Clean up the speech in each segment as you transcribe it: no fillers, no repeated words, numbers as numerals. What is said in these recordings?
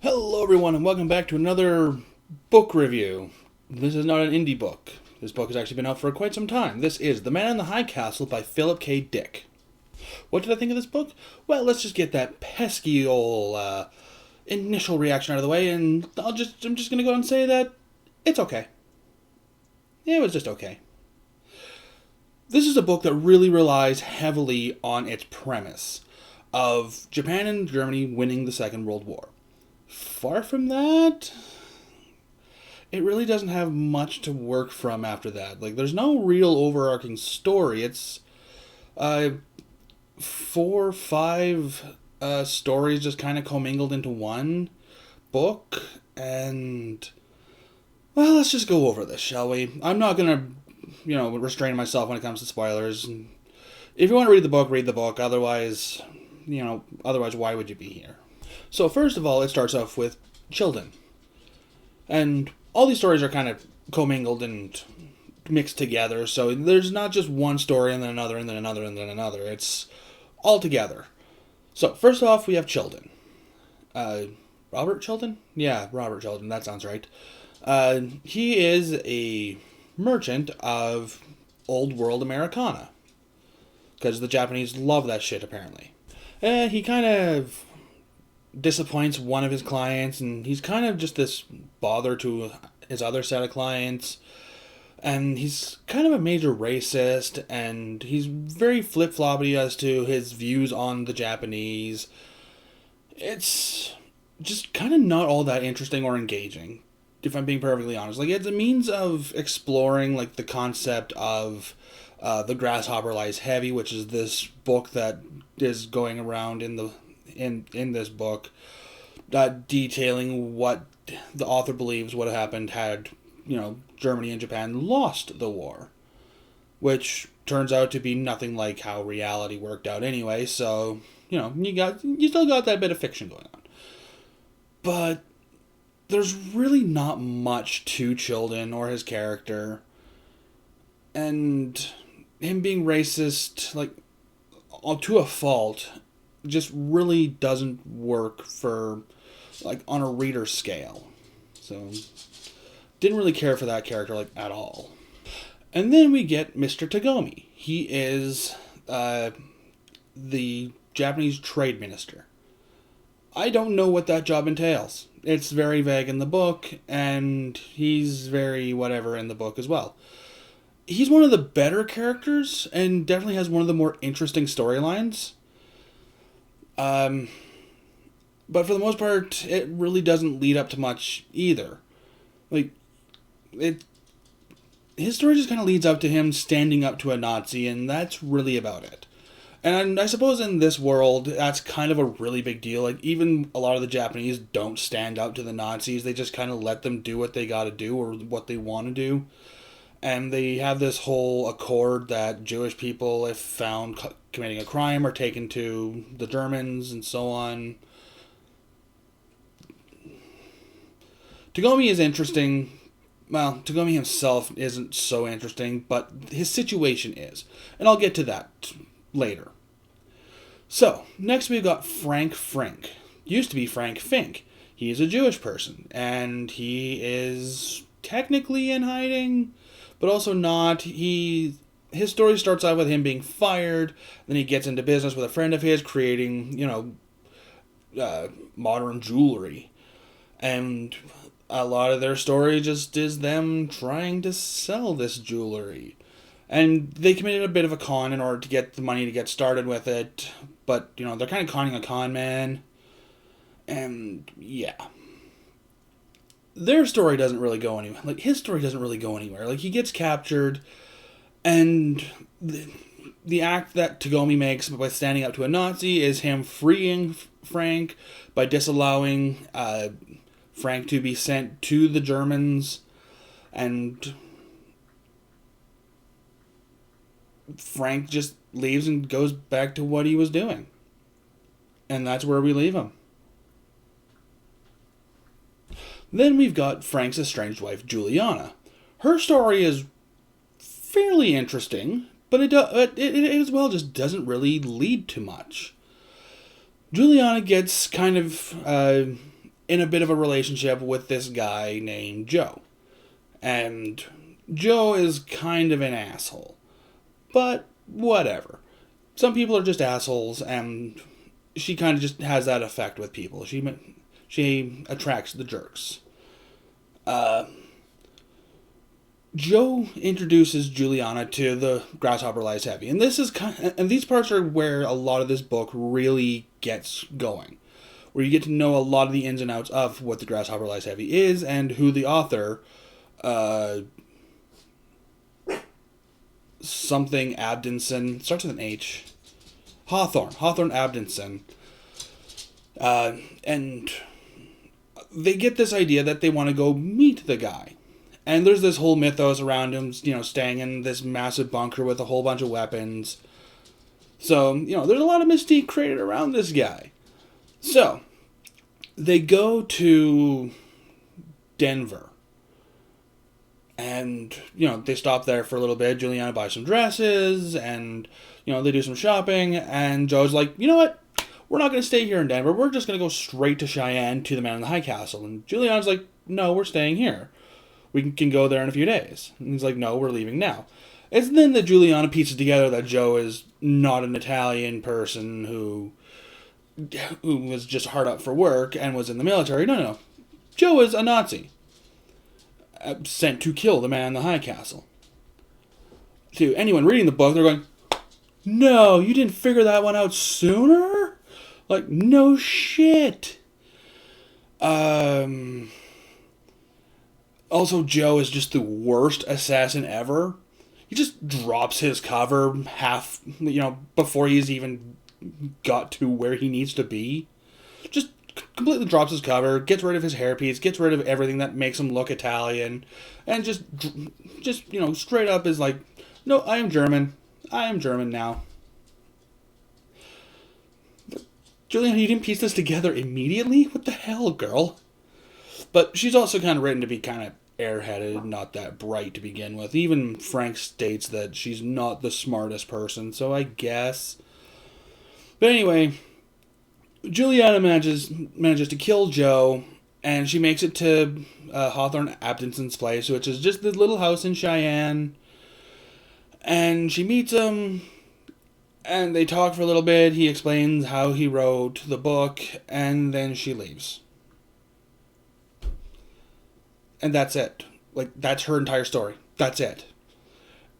Hello, everyone, and welcome back to another book review. This is not an indie book. This book has actually been out for quite some time. This is The Man in the High Castle by Philip K. Dick. What did I think of this book? Well, let's just get that pesky old initial reaction out of the way, and I'm just going to go and say that it's okay. It was just okay. This is a book that really relies heavily on its premise of Japan and Germany winning the Second World War. Far from that, it really doesn't have much to work from after that. Like, there's no real overarching story. It's 4 or 5 stories just kind of commingled into one book, and well, let's just go over this, shall we? I'm not gonna, restrain myself when it comes to spoilers. If you want to read the book, read the book. Otherwise, why would you be here? So first of all, it starts off with children. And all these stories are kind of commingled and mixed together, so there's not just one story and then another and then another and then another. It's all together. So first off, we have Chilton. Robert Chilton? Yeah, Robert Chilton, that sounds right. He is a merchant of old world Americana. Because the Japanese love that shit, apparently. He kind of disappoints one of his clients, and he's kind of just this bother to his other set of clients, and he's kind of a major racist, and he's very flip-floppy as to his views on the Japanese. It's just kind of not all that interesting or engaging, if I'm being perfectly honest. Like, it's a means of exploring, like, the concept of The Grasshopper Lies Heavy, which is this book that is going around in this book, detailing what the author believes would have happened had, Germany and Japan lost the war, which turns out to be nothing like how reality worked out anyway. So, you still got that bit of fiction going on, but there's really not much to Chilton or his character, and him being racist, like, to a fault, just really doesn't work for, like, on a reader scale. So, didn't really care for that character, like, at all. And then we get Mr. Tagomi. He is the Japanese trade minister. I don't know what that job entails. It's very vague in the book, and he's very whatever in the book as well. He's one of the better characters, and definitely has one of the more interesting storylines. But for the most part, it really doesn't lead up to much either. Like, his story just kind of leads up to him standing up to a Nazi, and that's really about it. And I suppose in this world, that's kind of a really big deal. Like, even a lot of the Japanese don't stand up to the Nazis. They just kind of let them do what they gotta do, or what they want to do. And they have this whole accord that Jewish people, if found committing a crime, are taken to the Germans and so on. Tagomi is interesting. Well, Tagomi himself isn't so interesting, but his situation is. And I'll get to that later. So, next we've got Frank Frink. Used to be Frank Fink. He is a Jewish person, and he is technically in hiding, but also not. His story starts out with him being fired, then he gets into business with a friend of his, creating, modern jewelry. And a lot of their story just is them trying to sell this jewelry. And they committed a bit of a con in order to get the money to get started with it, but, they're kind of conning a con man. And, yeah. Their story doesn't really go anywhere. Like, his story doesn't really go anywhere. Like, he gets captured, and the act that Tagomi makes by standing up to a Nazi is him freeing Frank by disallowing Frank to be sent to the Germans, and Frank just leaves and goes back to what he was doing. And that's where we leave him. Then we've got Frank's estranged wife, Juliana. Her story is fairly interesting, but it as well just doesn't really lead to much. Juliana gets kind of in a bit of a relationship with this guy named Joe. And Joe is kind of an asshole. But whatever. Some people are just assholes, and she kind of just has that effect with people. She attracts the jerks. Joe introduces Juliana to the Grasshopper Lies Heavy, and these parts are where a lot of this book really gets going, where you get to know a lot of the ins and outs of what the Grasshopper Lies Heavy is and who the author, something Abdinson, starts with an H, Hawthorne Abdinson, and they get this idea that they want to go meet the guy. And there's this whole mythos around him, staying in this massive bunker with a whole bunch of weapons. So, there's a lot of mystique created around this guy. So, they go to Denver. And, they stop there for a little bit. Juliana buys some dresses, and, they do some shopping. And Joe's like, you know what? We're not going to stay here in Denver. We're just going to go straight to Cheyenne to the Man in the High Castle. And Juliana's like, no, we're staying here. We can go there in a few days. And he's like, no, we're leaving now. It's then that Juliana pieces together that Joe is not an Italian person who was just hard up for work and was in the military. No. Joe is a Nazi. Sent to kill the Man in the High Castle. To anyone reading the book, they're going, no, you didn't figure that one out sooner? Like, no shit. Also, Joe is just the worst assassin ever. He just drops his cover half, before he's even got to where he needs to be. Just completely drops his cover, gets rid of his hairpiece, gets rid of everything that makes him look Italian, and just straight up is like, no, I am German. I am German now. Juliana, you didn't piece this together immediately? What the hell, girl? But she's also kind of written to be kind of airheaded, not that bright to begin with. Even Frank states that she's not the smartest person, so I guess. But anyway, Juliana manages to kill Joe, and she makes it to Hawthorne Abdinson's place, which is just the little house in Cheyenne. And she meets him, and they talk for a little bit. He explains how he wrote the book, and then she leaves. And that's it. Like, that's her entire story. That's it.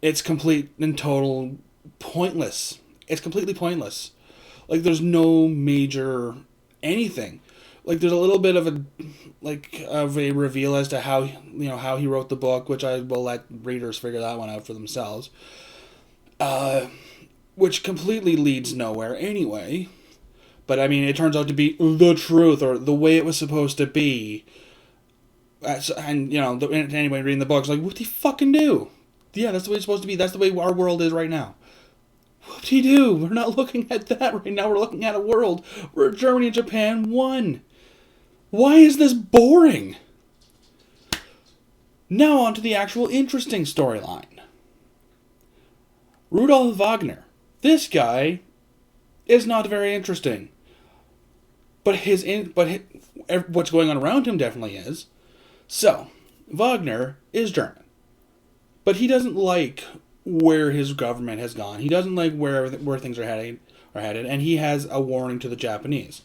It's complete and total pointless. It's completely pointless. Like, there's no major anything. Like, there's a little bit of a reveal as to how he wrote the book, which I will let readers figure that one out for themselves. Which completely leads nowhere anyway. But, I mean, it turns out to be the truth, or the way it was supposed to be. And, anybody reading the book is like, what do you fucking do? Yeah, that's the way it's supposed to be. That's the way our world is right now. Whoop-de-doo. We're not looking at that right now. We're looking at a world where Germany and Japan won. Why is this boring? Now on to the actual interesting storyline. Rudolf Wagner. This guy is not very interesting. But what's going on around him definitely is. So, Wagner is German. But he doesn't like where his government has gone. He doesn't like where things are headed, and he has a warning to the Japanese.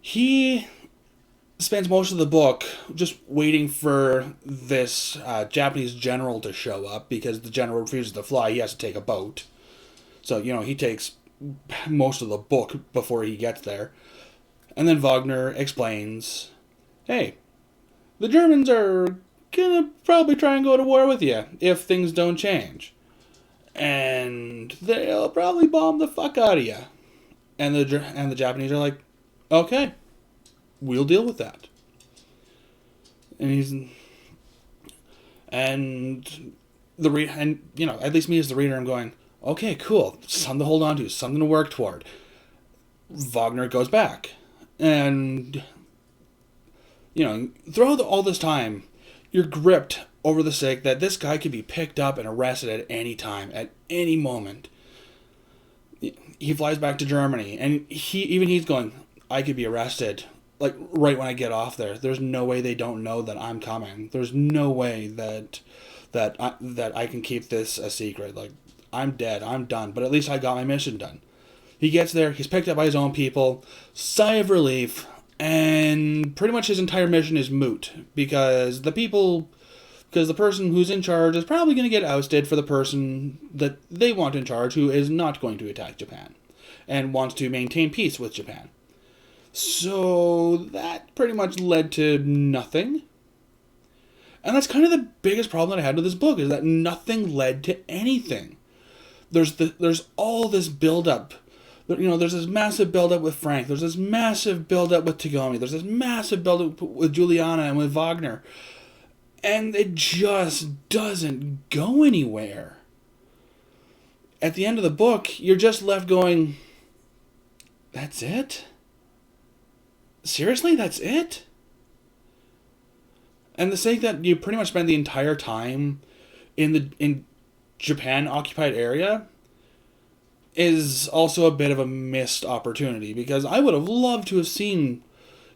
He spends most of the book just waiting for this Japanese general to show up, because the general refuses to fly. He has to take a boat. So, he takes most of the book before he gets there. And then Wagner explains, hey, the Germans are gonna probably try and go to war with you if things don't change. And they'll probably bomb the fuck out of you. And the Japanese are like, okay, we'll deal with that. And at least me as the reader, I'm going, okay, cool, something to hold on to, something to work toward. Wagner goes back, and throughout all this time, you're gripped over the sake that this guy could be picked up and arrested at any time, at any moment. He flies back to Germany, and he's going, I could be arrested like right when I get off there. There's no way they don't know that I'm coming. There's no way that I can keep this a secret. Like, I'm dead. I'm done. But at least I got my mission done. He gets there. He's picked up by his own people. Sigh of relief. And pretty much his entire mission is moot. Because the person who's in charge is probably going to get ousted for the person that they want in charge, who is not going to attack Japan and wants to maintain peace with Japan. So that pretty much led to nothing. And that's kind of the biggest problem that I had with this book, is that nothing led to anything. There's all this build-up. There's this massive build-up with Frank. There's this massive build-up with Tagomi. There's this massive build-up with Juliana and with Wagner. And it just doesn't go anywhere. At the end of the book, you're just left going, that's it? Seriously, that's it? And the sake that you pretty much spend the entire time in Japan occupied area is also a bit of a missed opportunity, because I would have loved to have seen,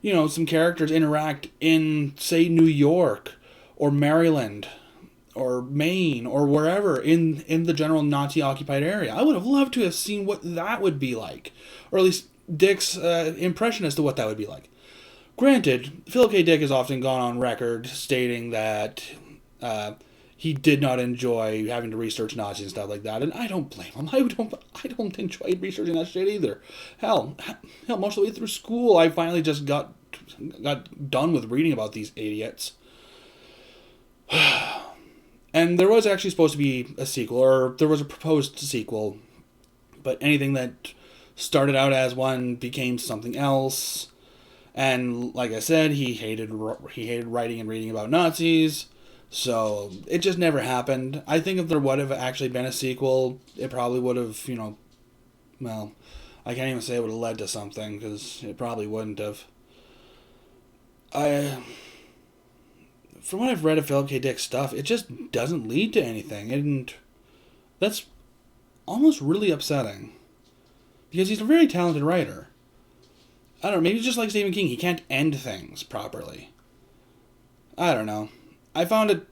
some characters interact in, say, New York or Maryland or Maine or wherever in the general Nazi occupied area. I would have loved to have seen what that would be like, or at least Dick's impression as to what that would be like. Granted, Philip K. Dick has often gone on record stating that he did not enjoy having to research Nazis and stuff like that, and I don't blame him. I don't enjoy researching that shit either. Hell, most of the way through school, I finally just got done with reading about these idiots. And there was actually supposed to be a sequel, or there was a proposed sequel, but anything that started out as one became something else. And like I said, he hated writing and reading about Nazis, so it just never happened. I think if there would have actually been a sequel, it probably would have, well, I can't even say it would have led to something, because it probably wouldn't have. From what I've read of Philip K. Dick's stuff, it just doesn't lead to anything, and that's almost really upsetting, because he's a very talented writer. I don't know, maybe just like Stephen King, he can't end things properly. I don't know. I found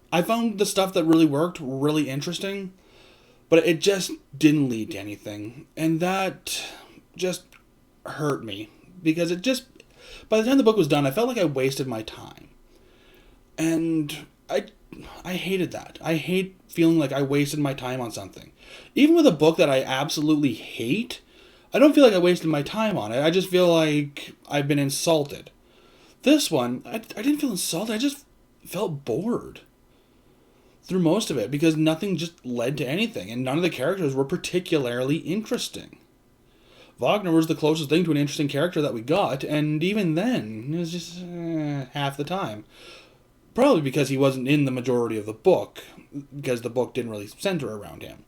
the stuff that really worked really interesting, but it just didn't lead to anything. And that just hurt me, because by the time the book was done, I felt like I wasted my time. And I hated that. I hate feeling like I wasted my time on something. Even with a book that I absolutely hate, I don't feel like I wasted my time on it. I just feel like I've been insulted. This one, I didn't feel insulted. I just felt bored through most of it, because nothing just led to anything, and none of the characters were particularly interesting. Wagner was the closest thing to an interesting character that we got, and even then, it was just half the time. Probably because he wasn't in the majority of the book, because the book didn't really center around him.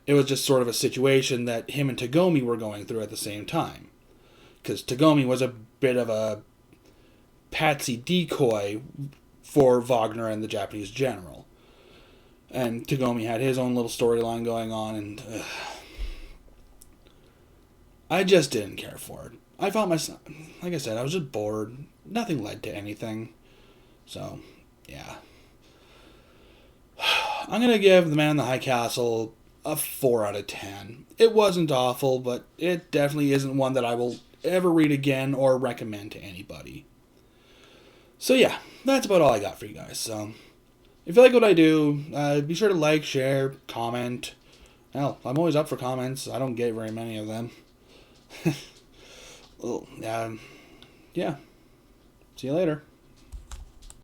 It was just sort of a situation that him and Tagomi were going through at the same time. Because Tagomi was a bit of a patsy decoy for Wagner and the Japanese general. And Tagomi had his own little storyline going on, and I just didn't care for it. I felt myself, like I said, I was just bored. Nothing led to anything. So, yeah. I'm going to give The Man in the High Castle a 4 out of 10. It wasn't awful, but it definitely isn't one that I will ever read again or recommend to anybody. So yeah, that's about all I got for you guys. So if you like what I do, be sure to like, share, comment. Hell, I'm always up for comments. I don't get very many of them. Well, yeah. See you later.